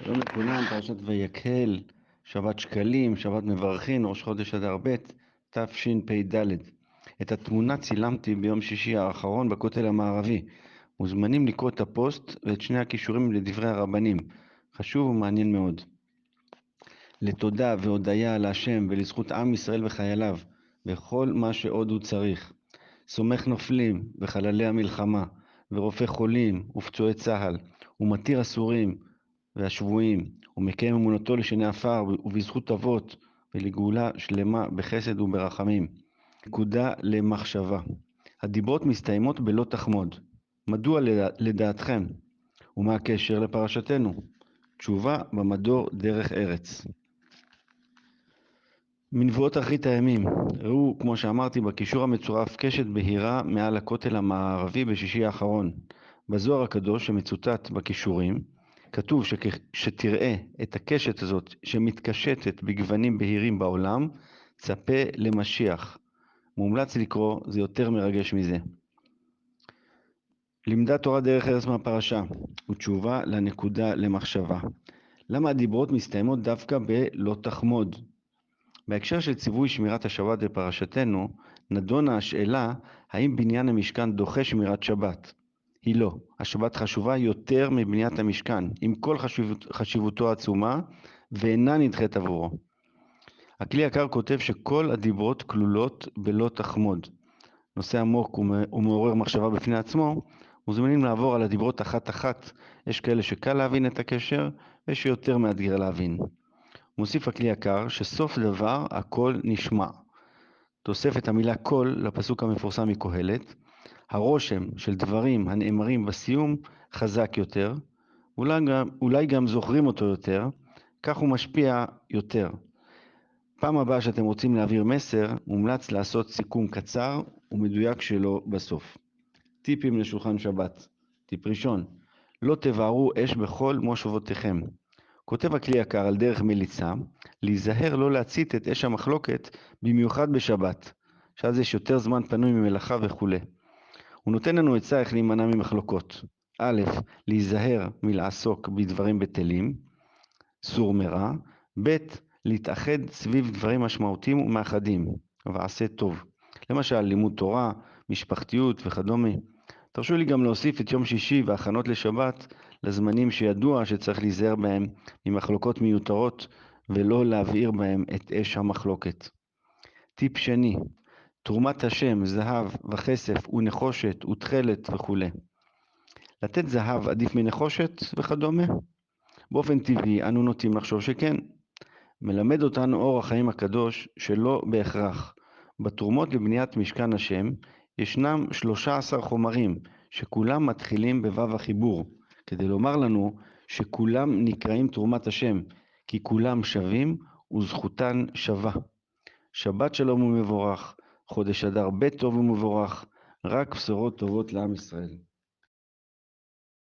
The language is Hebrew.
שלום לכולם, פרשת ויקהל, שבת שקלים, שבת מברכים, ראש חודש אדר ב', תשפ"ד. את התמונה צילמתי ביום שישי האחרון בכותל המערבי. מוזמנים לקרוא את הפוסט ואת שני הכישורים לדברי הרבנים. חשוב ומעניין מאוד. לתודה והודיה להשם ולזכות עם ישראל וחייליו, וכל מה שעוד הוא צריך. סומך נופלים וחללי המלחמה, ורופא חולים ופצועי צהל, ומתיר אסורים והשבויים, ומקיים אמונתו לשני עפר ובזכות אבות, ולגאולה שלמה בחסד וברחמים. נקודה למחשבה. הדיברות מסתיימות בלא תחמוד. מדוע לדעתכם? ומה הקשר לפרשתנו? תשובה במדור דרך ארץ. מנבואות אחרית הימים. ראו, כמו שאמרתי, בקישור המצורף קשת בהירה מעל הכותל המערבי בשישי האחרון. בזוהר הקדוש שמצוטט בקישורים, כתוב שתראה את הקשת הזאת שמתקשטת בגוונים בהירים בעולם, צפה למשיח. מומלץ לקרוא, זה יותר מרגש מזה. לימדה תורה דרך ארץ מהפרשה, ותשובה לנקודה למחשבה. למה הדיברות מסתיימות דווקא בלא תחמוד? בהקשר של ציווי שמירת השבת בפרשתנו, נדונה השאלה האם בניין המשכן דוחה שמירת שבת. היא לא. השבת חשובה יותר מבניית המשכן, עם כל חשיבותו העצומה, ואינה נדחית עבורו. הכלי יקר כותב שכל הדיברות כלולות בלא תחמוד. נושא עמוק ומעורר מחשבה בפני עצמו, מוזמנים לעבור על הדיברות אחת-אחת. יש כאלה שקל להבין את הקשר, ויש שיותר מאתגר להבין. מוסיף הכלי יקר שסוף דבר הכל נשמע. תוסף את המילה כל לפסוק המפורסם מקהלת. הרושם של דברים הנאמרים בסיום חזק יותר, אולי גם זוכרים אותו יותר, כך הוא משפיע יותר. פעם הבאה שאתם רוצים להעביר מסר, מומלץ לעשות סיכום קצר ומדויק שלו בסוף. טיפים לשולחן שבת. טיפ ראשון, לא תבערו אש בכל מושבותיכם. כותב הכלי יקר על דרך מליצה, להיזהר לא להצית את אש המחלוקת, במיוחד בשבת, שאז יש יותר זמן פנוי ממלאכה וכו'. הוא נותן לנו עצה איך להימנע ממחלוקות. א', להיזהר מלעסוק בדברים בטלים, סור מרע. ב', להתאחד סביב דברים משמעותיים ומאחדים, ועשה טוב. למשל, לימוד תורה, משפחתיות וכדומה. תרשו לי גם להוסיף את יום שישי והכנות לשבת לזמנים שידוע שצריך להיזהר בהם ממחלוקות מיותרות ולא להבעיר בהם את אש המחלוקת. טיפ שני, תרומת השם, זהב וכסף ונחושת ותכלת וכו'. לתת זהב עדיף מנחושת וכדומה? באופן טבעי אנו נוטים לחשוב שכן. מלמד אותנו אור החיים הקדוש שלא בהכרח. בתרומות לבניית משכן השם ישנם 13 חומרים שכולם מתחילים בו"ב החיבור, כדי לומר לנו שכולם נקראים תרומת השם, כי כולם שווים וזכותן שווה. שבת שלום ומבורך, חודש אדר ב' טוב ומבורך, רק בשורות טובות לעם ישראל.